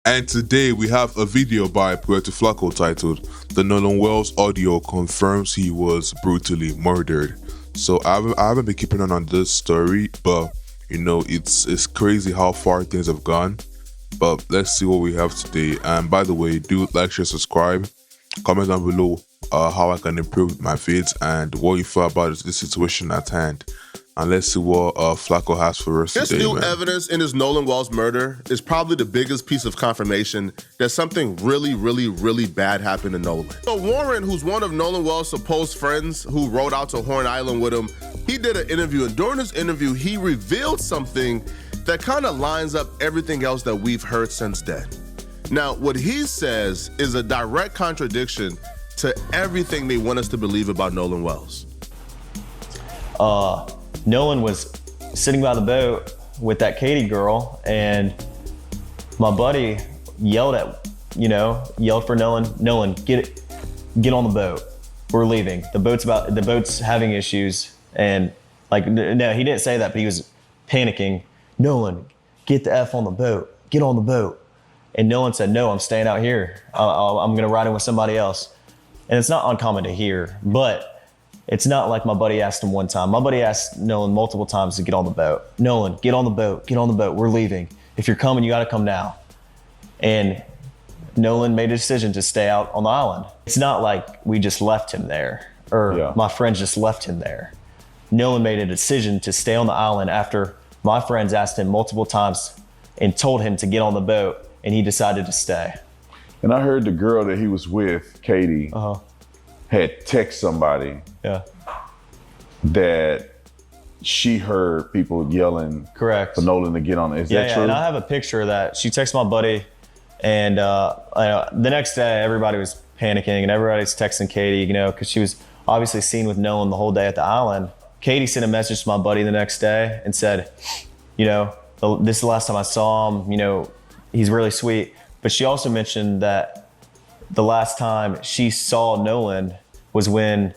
And today we have a video by Puerto Flaco titled "The Nolan Wells Audio Confirms He Was Brutally Murdered." So I haven't been keeping on this story, but you know, it's crazy how far things have gone. But let's see what we have today. And by the way, do like, share, subscribe, comment down below how I can improve my vids and what you feel about this situation at hand. And let's see what Flaco has for us this today, new man. evidence in this Nolan Wells murder is probably the biggest piece of confirmation that something really, really, really bad happened to Nolan. So Warren, who's one of Nolan Wells' supposed friends who rode out to Horn Island with him, he did an interview, and during this interview, he revealed something that kind of lines up everything else that we've heard since then. Now, what he says is a direct contradiction to everything they want us to believe about Nolan Wells. Nolan was sitting by the boat with that Katie girl, and my buddy yelled for Nolan, get on the boat. We're leaving. The boat's having issues. And like, no, he didn't say that, but he was panicking. Nolan, get the F on the boat. Get on the boat. And Nolan said, no, I'm staying out here. I'm gonna ride in with somebody else. And it's not uncommon to hear, but it's not like my buddy asked him one time. My buddy asked Nolan multiple times to get on the boat. Nolan, get on the boat, get on the boat, we're leaving. If you're coming, you gotta come now. And Nolan made a decision to stay out on the island. It's not like we just left him there, or my friends just left him there. Nolan made a decision to stay on the island after my friends asked him multiple times and told him to get on the boat, and he decided to stay. And I heard the girl that he was with, Katie, had text somebody that she heard people yelling Correct. for Nolan to get on it. Is that true? And I have a picture of that. She texted my buddy, and the next day everybody was panicking and everybody's texting Katie, because she was obviously seen with Nolan the whole day at the island. Katie sent a message to my buddy the next day and said, this is the last time I saw him, he's really sweet. But she also mentioned that the last time she saw Nolan was when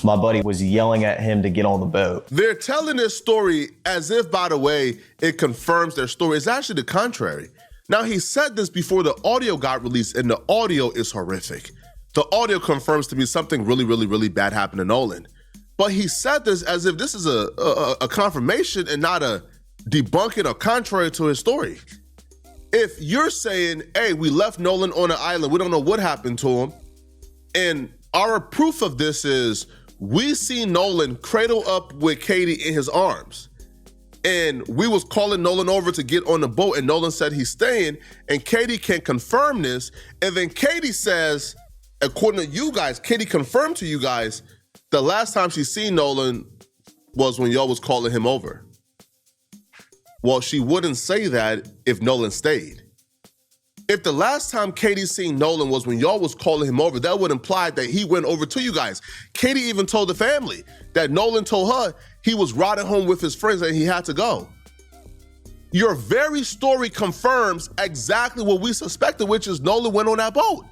my buddy was yelling at him to get on the boat. They're telling this story as if, by the way, it confirms their story. It's actually the contrary. Now, he said this before the audio got released, and the audio is horrific. The audio confirms to me something really, really, really bad happened to Nolan. But he said this as if this is a confirmation and not a debunking or contrary to his story. If you're saying, hey, we left Nolan on an island, we don't know what happened to him, and our proof of this is we see Nolan cradle up with Katie in his arms, and we was calling Nolan over to get on the boat, and Nolan said he's staying, and Katie can confirm this, and then Katie says, according to you guys, Katie confirmed to you guys the last time she seen Nolan was when y'all was calling him over. Well, she wouldn't say that if Nolan stayed. If the last time Katie seen Nolan was when y'all was calling him over, that would imply that he went over to you guys. Katie even told the family that Nolan told her he was riding home with his friends and he had to go. Your very story confirms exactly what we suspected, which is Nolan went on that boat.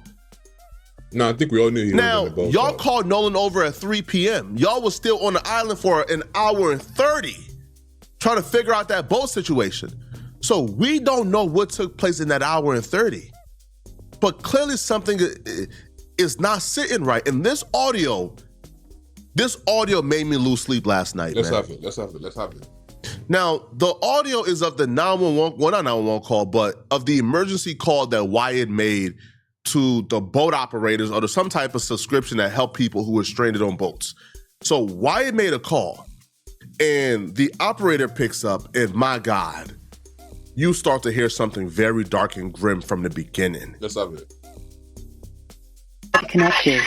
No, I think we all knew he was on the boat. Now, y'all called Nolan over at 3 p.m. Y'all was still on the island for an hour and 30 trying to figure out that boat situation. So we don't know what took place in that hour and 30. But clearly something is not sitting right. And this audio made me lose sleep last night, Let's have it. Now, the audio is of the 911, well, not 911 call, but of the emergency call that Wyatt made to the boat operators or to some type of subscription that help people who were stranded on boats. So Wyatt made a call, and the operator picks up, and my God, you start to hear something very dark and grim from the beginning. Let's have it. Connected.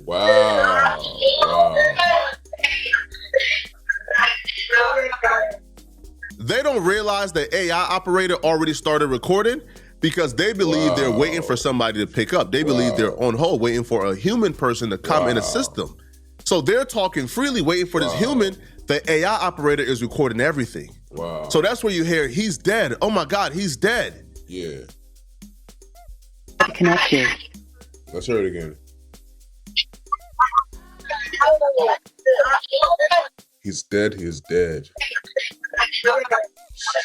Wow. They don't realize the AI operator already started recording because they believe they're waiting for somebody to pick up. They believe they're on hold waiting for a human person to come and assist them. So they're talking freely, waiting for this human. The AI operator is recording everything. Wow. So that's where you hear, he's dead. Oh my God, he's dead. Yeah. Connected. Let's hear it again. He's dead. He's dead.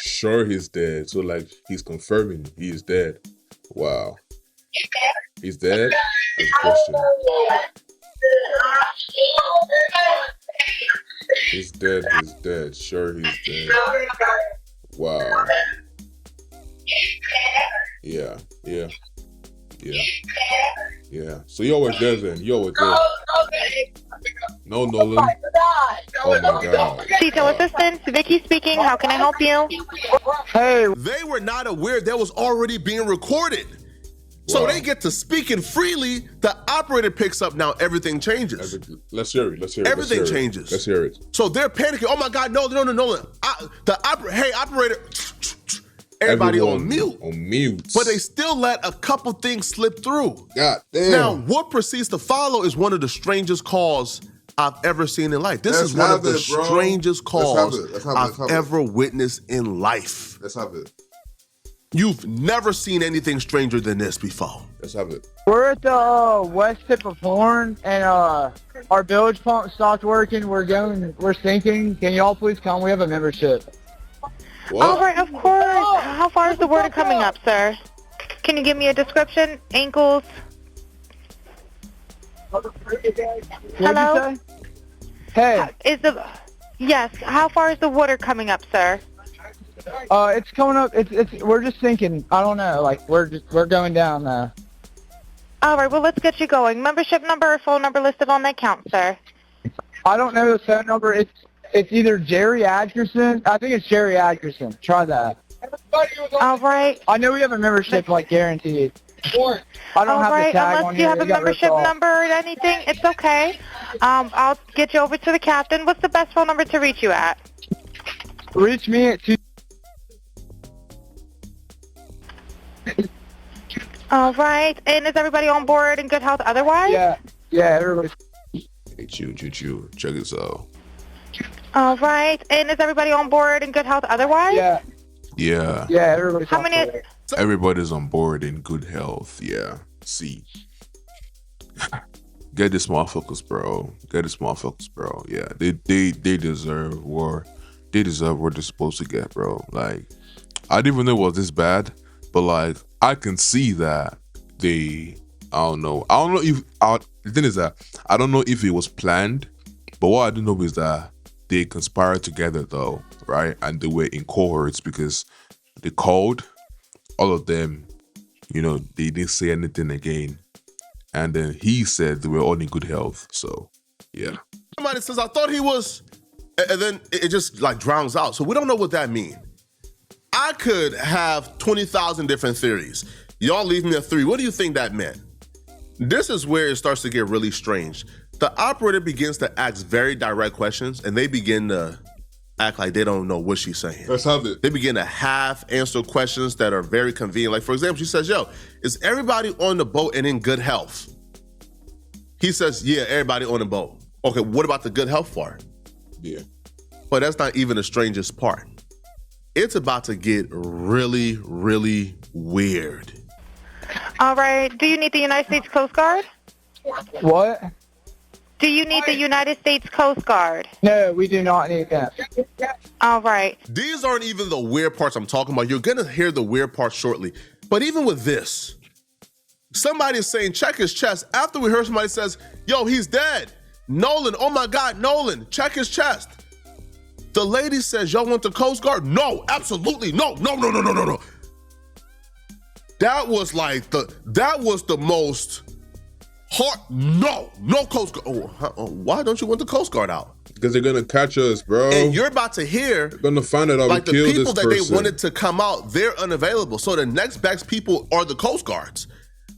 Sure, he's dead. So like he's confirming he is dead. Wow. He's dead? That's a question. He's dead. He's dead. Sure, he's dead. Wow. Yeah. Yeah. Yeah. Yeah. So you always there then. You always there. No, Nolan. Oh my God. Detail assistance, Vicky speaking. How can I help you? Hey. They were not aware that was already being recorded. So they get to speaking freely. The operator picks up now. Everything changes. Let's hear it. Let's hear it. Everything changes. Let's hear it. So they're panicking. Oh my God, no. Hey, operator. Everybody on mute. On mute. But they still let a couple things slip through. God damn. Now, what proceeds to follow is one of the strangest calls I've ever seen in life. This is one of the strangest calls I've ever witnessed in life. Let's have it. You've never seen anything stranger than this before. Let's have it. We're at the west tip of Horn, and our bilge pump stopped working. We're sinking. Can y'all please come? We have a membership. What? All right, of course. How far is the water coming up, sir? Can you give me a description? Ankles? Hello? Hey. Yes. How far is the water coming up, sir? It's coming up. We're just sinking. I don't know. Like we're going down. All right. Well, let's get you going. Membership number or phone number listed on that count, sir. I don't know the phone number. It's either Jerry Atkerson. I think it's Jerry Atkerson. Try that. All right. I know we have a membership, like guaranteed. I don't have the tag Unless on you here. have a membership number or anything, it's okay. I'll get you over to the captain. What's the best phone number to reach you at? Reach me at 2. All right. And is everybody on board in good health otherwise? Yeah, everybody. Hey, chew. Check this out. All right. And is everybody on board in good health otherwise? Yeah. Yeah, everybody's How on many? board. Everybody's on board in good health. Yeah. See. Get this motherfuckers, bro. Yeah. They deserve war. They deserve what they're supposed to get, bro. Like, I didn't even know it was this bad, but like, I can see that I don't know if the thing is that I don't know if it was planned, but what I do know is that they conspired together though, right? And they were in cohorts because they called all of them, they didn't say anything again. And then he said they were all in good health. So, yeah. Somebody says, I thought he was, and then it just like drowns out. So we don't know what that means. I could have 20,000 different theories. Y'all leave me a 3. What do you think that meant? This is where it starts to get really strange. The operator begins to ask very direct questions, and they begin to act like they don't know what she's saying. Let's have it. They begin to half answer questions that are very convenient. Like, for example, she says, yo, is everybody on the boat and in good health? He says, yeah, everybody on the boat. Okay, what about the good health part? Yeah. But that's not even the strangest part. It's about to get really, really weird. All right. Do you need the United States Coast Guard? What? Do you need the United States Coast Guard? No, we do not need that. All right. These aren't even the weird parts I'm talking about. You're gonna hear the weird parts shortly. But even with this, somebody is saying, check his chest. After we heard somebody says, yo, he's dead. Nolan, oh my God, Nolan, check his chest. The lady says, y'all want the Coast Guard? No, absolutely, no. That was the most hard, no Coast Guard. Why don't you want the Coast Guard out? Because they're gonna catch us, bro. And you're about to hear, they're gonna find out like we the killed people this that person. they wanted to come out, they're unavailable. So the next best people are the Coast Guards.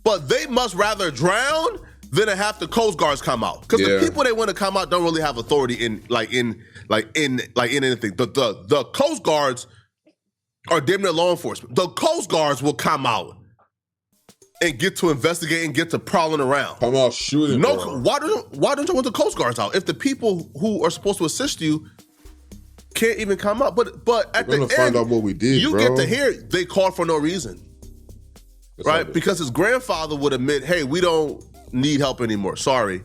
But they must rather drown than to have the Coast Guards come out. Because the people they want to come out don't really have authority in anything. The Coast Guards are damn near law enforcement. The Coast Guards will come out and get to investigate and get to prowling around. Come out shooting. No, why don't you want the Coast Guards out? If the people who are supposed to assist you can't even come up. But at the end, find out what we did, you bro. get to hear they called for no reason. right? Because his grandfather would admit, hey, we don't need help anymore. Sorry.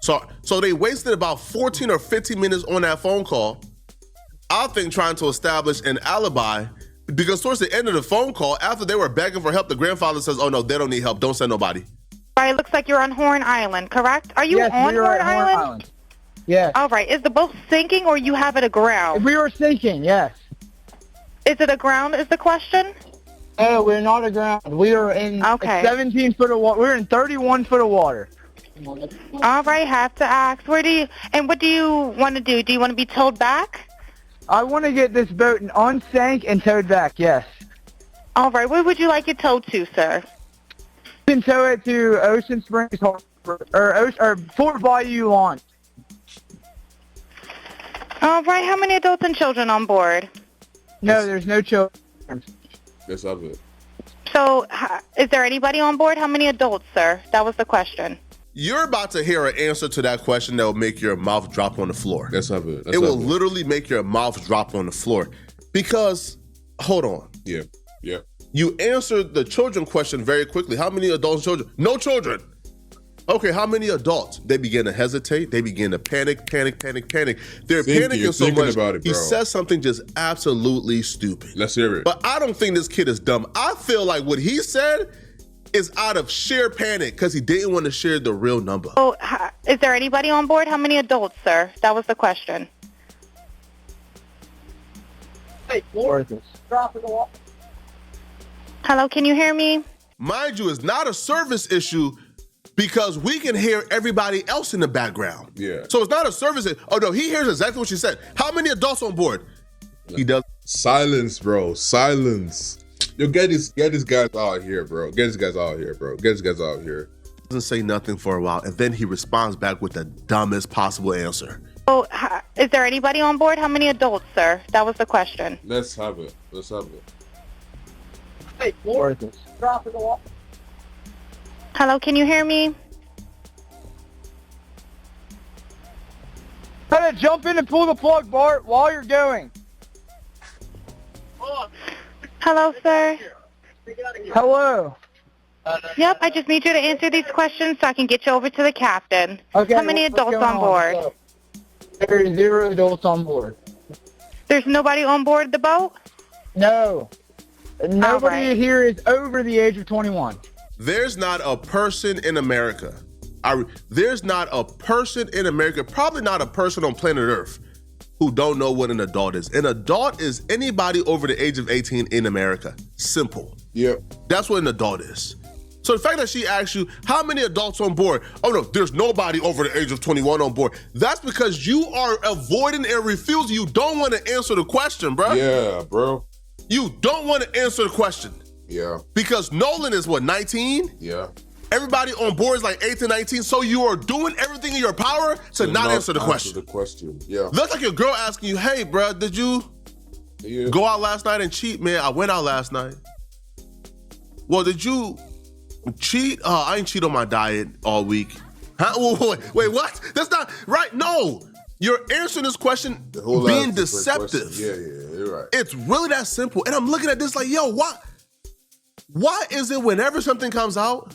So they wasted about 14 or 15 minutes on that phone call, I think trying to establish an alibi, because towards the end of the phone call, after they were begging for help, the grandfather says, oh no, they don't need help. Don't send nobody. All right, looks like you're on Horn Island, correct? Are you Yes, on we are Horn at Horn Island? Island. Yes. All right, is the boat sinking or you have it aground? We were sinking, yes. Is it aground is the question? Oh, we're not aground. We are in 17 foot of water. We're in 31 foot of water. All right, have to ask. What do you want to do? Do you want to be towed back? I want to get this boat unsank and towed back, yes. All right, where would you like it towed to, sir? You can tow it to Ocean Springs Harbor, or Fort Bayou Launch. All right, how many adults and children on board? No, there's no children. Let's have it. So, is there anybody on board? How many adults, sir? That was the question. You're about to hear an answer to that question that will make your mouth drop on the floor. Let's have it. It will literally make your mouth drop on the floor. Because, hold on. Yeah. You answered the children question very quickly. How many adults and children? No children. Okay, how many adults? They begin to hesitate. They begin to panic. They're panicking so much. About it, he says something just absolutely stupid. Let's hear it. But I don't think this kid is dumb. I feel like what he said is out of sheer panic because he didn't want to share the real number. Oh, is there anybody on board? How many adults, sir? That was the question. Hey, Florida. Drop it off. Hello, can you hear me? Mind you, it's not a service issue because we can hear everybody else in the background. Yeah. So it's not a service issue. Oh no, he hears exactly what she said. How many adults on board? He does. Silence, bro. Silence. Yo, get these guys out here, bro. Get these guys out here. Doesn't say nothing for a while, and then he responds back with the dumbest possible answer. Oh, is there anybody on board? How many adults, sir? That was the question. Let's have it. Hey, Florida. Drop it off. Hello, can you hear me? Try to jump in and pull the plug, Bart, while you're going. Hello, sir. Hello. Yep, I just need you to answer these questions so I can get you over to the captain. Okay. How many what's adults going on board? There's 0 adults on board. There's nobody on board the boat? No. Nobody right. here is over the age of 21. There's not a person in America. There's not a person in America, probably not a person on planet Earth, who don't know what an adult is. An adult is anybody over the age of 18 in America. Simple. Yep. That's what an adult is. So the fact that she asks you, how many adults on board? Oh no, there's nobody over the age of 21 on board. That's because you are avoiding and refusing. You don't want to answer the question, bro. Yeah, bro. You don't want to answer the question. Yeah. Because Nolan is what, 19? Yeah. Everybody on board is like 18, 19, so you are doing everything in your power to not answer the question. Yeah. Looks like your girl asking you, hey, bro, did you go out last night and cheat? Man, I went out last night. Well, did you cheat? I ain't cheat on my diet all week. Huh? Wait, what? That's not right. No. You're answering this question being deceptive. Yeah, you're right. It's really that simple. And I'm looking at this like, yo, why is it whenever something comes out,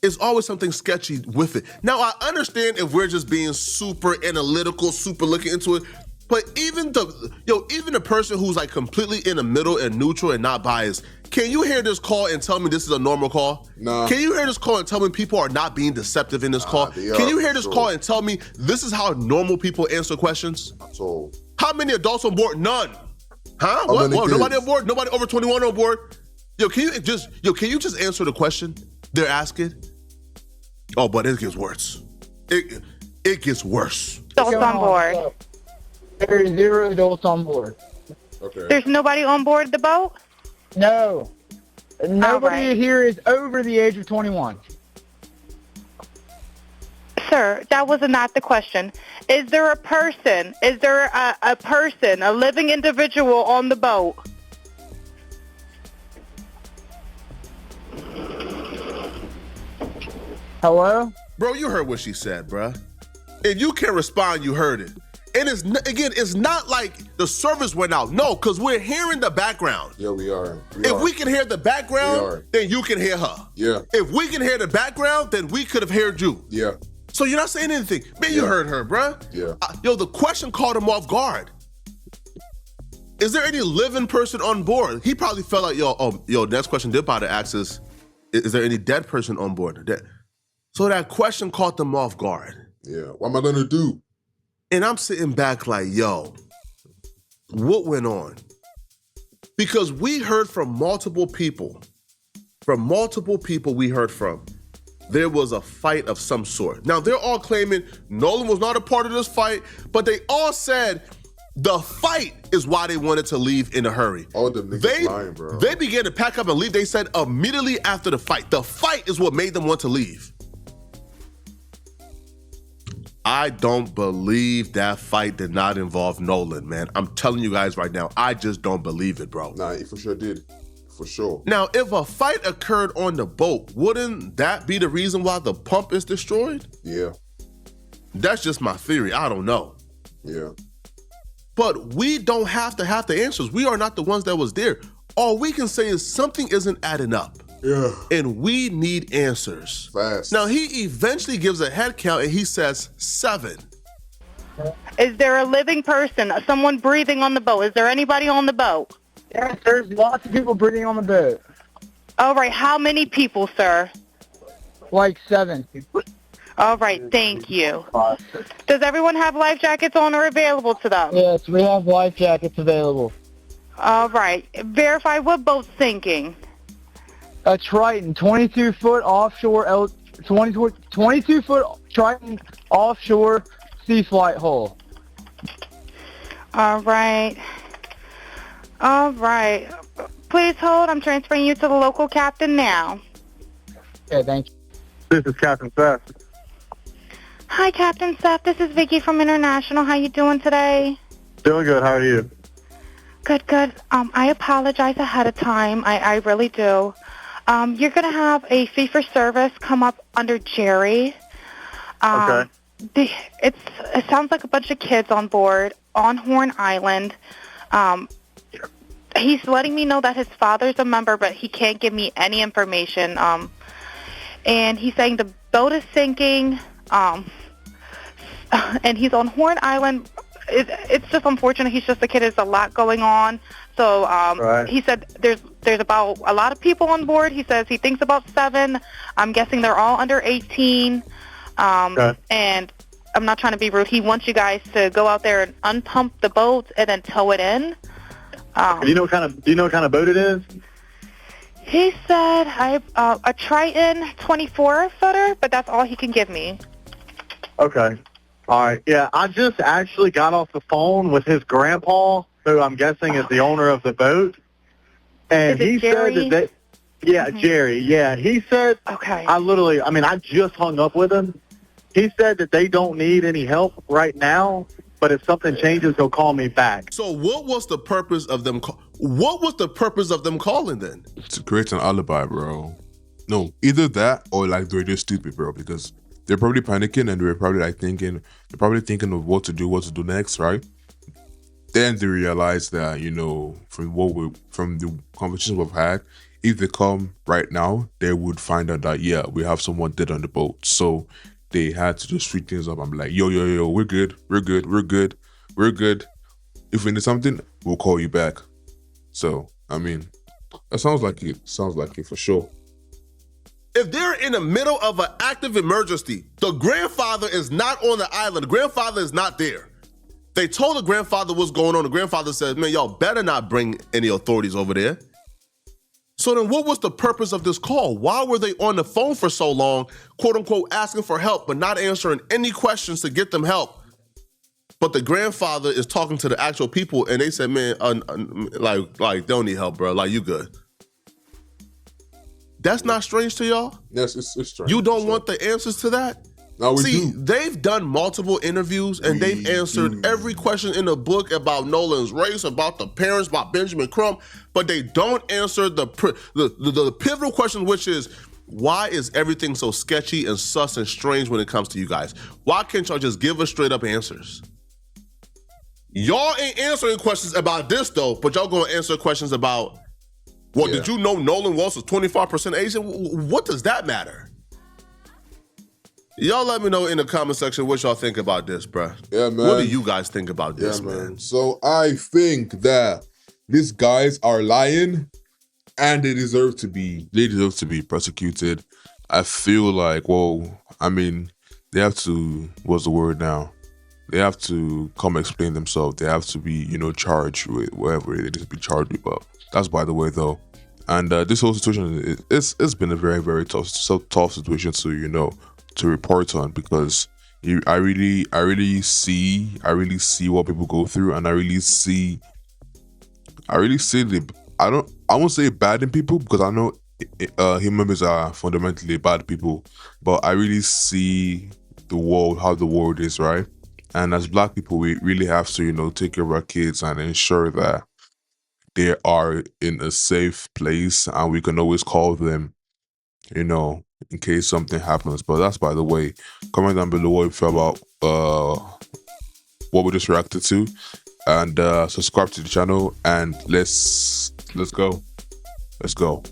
it's always something sketchy with it? Now, I understand if we're just being super analytical, super looking into it, but even the person who's like completely in the middle and neutral and not biased, can you hear this call and tell me this is a normal call? Nah. Can you hear this call and tell me people are not being deceptive in this call? Can you hear this call and tell me this is how normal people answer questions? So, How many adults on board? None. Huh? How What? many kids? Nobody on board? Nobody over 21 on board? Can you just answer the question they're asking? Oh, but it gets worse. It gets worse. Adults on board. There's 0 adults on board. okay. There's nobody on board the boat? No. Nobody right. here is over the age of 21. Sir, that was not the question. Is there a person? Is there a person, a living individual on the boat? Hello? Bro, you heard what she said, bruh. If you can respond, you heard it. And it's not like the service went out. No, because we're hearing the background. Yeah, we are. If we can hear the background, then you can hear her. Yeah. If we can hear the background, then we could have heard you. Yeah. So you're not saying anything. Man, you heard her, bruh. Yeah. The question caught him off guard. Is there any living person on board? He probably felt like, next question they're about to ask is there any dead person on board? So that question caught them off guard. Yeah. What am I gonna do? And I'm sitting back like, yo, what went on? Because we heard from multiple people. We heard from, there was a fight of some sort. Now, they're all claiming Nolan was not a part of this fight, but they all said the fight is why they wanted to leave in a hurry. All the niggas lying, bro. They began to pack up and leave. They said immediately after the fight is what made them want to leave. I don't believe that fight did not involve Nolan, man. I'm telling you guys right now, I just don't believe it, bro. Nah, he for sure did. For sure. Now, if a fight occurred on the boat, wouldn't that be the reason why the pump is destroyed? Yeah. That's just my theory. I don't know. Yeah. But we don't have to have the answers. We are not the ones that was there. All we can say is something isn't adding up. Yeah. And we need answers. Fast. Now, he eventually gives a head count and he says 7. Is there a living person, someone breathing on the boat? Is there anybody on the boat? Yes, there's lots of people breathing on the boat. All right, how many people, sir? Like 7. All right, thank you. Does everyone have life jackets on or available to them? Yes, we have life jackets available. All right, verify what boat's sinking. A Triton, 22-foot offshore, 22-foot Triton offshore sea flight hull. All right. Please hold. I'm transferring you to the local captain now. Okay, thank you. This is Captain Seth. Hi, Captain Seth. This is Vicky from International. How you doing today? Doing good. How are you? Good. I apologize ahead of time. I really do. You're going to have a fee-for-service come up under Jerry. Okay. It sounds like a bunch of kids on board on Horn Island. He's letting me know that his father's a member, but he can't give me any information. And he's saying the boat is sinking, and he's on Horn Island. It's just unfortunate. He's just a kid. There's a lot going on. So Right. He said there's about a lot of people on board. He says he thinks about 7. I'm guessing they're all under 18. Okay. And I'm not trying to be rude. He wants you guys to go out there and unpump the boat and then tow it in. Do you know what kind of boat it is? He said a Triton 24-footer, but that's all he can give me. Okay. All right. Yeah, I just actually got off the phone with his grandpa, who I'm guessing is the owner of the boat. And Is it he Jerry? said that Jerry. Yeah, he said, Okay. I just hung up with him. He said that they don't need any help right now, but if something changes, he'll call me back. So what was the purpose of them? What was the purpose of them calling then? To create an alibi, bro. No, either that or like they're just stupid, bro, because they're probably panicking and they're probably thinking of what to do next, right? Then they realize that, from the conversations we've had, if they come right now, they would find out that, yeah, we have someone dead on the boat. So they had to just sweep things up. I'm like, yo, we're good. If we need something, we'll call you back. So, I mean, that sounds like it for sure. If they're in the middle of an active emergency, the grandfather is not on the island. The grandfather is not there. They told the grandfather what's going on. The grandfather says, man, y'all better not bring any authorities over there. So then what was the purpose of this call? Why were they on the phone for so long, quote unquote, asking for help, but not answering any questions to get them help? But the grandfather is talking to the actual people and they said, man, like they don't need help, bro. Like, you good. That's not strange to y'all? Yes, it's strange. You don't want the answers to that? No, we See, do. they've done multiple interviews and they've answered every question in the book about Nolan's race, about the parents, about Benjamin Crump, but they don't answer the pivotal question, which is, why is everything so sketchy and sus and strange when it comes to you guys? Why can't y'all just give us straight up answers? Y'all ain't answering questions about this though, but y'all gonna answer questions about, well, did you know Nolan Wells was 25% Asian? What does that matter? Y'all let me know in the comment section what y'all think about this, bruh. Yeah, man. What do you guys think about this, Yeah, man? So I think that these guys are lying and they deserve to be prosecuted. I feel like, well, I mean, they have to, what's the word now? They have to come explain themselves. They have to be, you know, charged with whatever it is to be charged with. But that's by the way, though. And this whole situation, it's been a very, very tough situation to, you know, to report on, because I really see what people go through, and I see the, I won't say bad in people, because I know human beings are fundamentally bad people, but I really see the world, how the world is, right? And as Black people, we really have to, you know, take care of our kids and ensure that they are in a safe place, and we can always call them, you know, in case something happens. But that's by the way. Comment down below what you feel about what we just reacted to, and subscribe to the channel, and let's go. Let's go.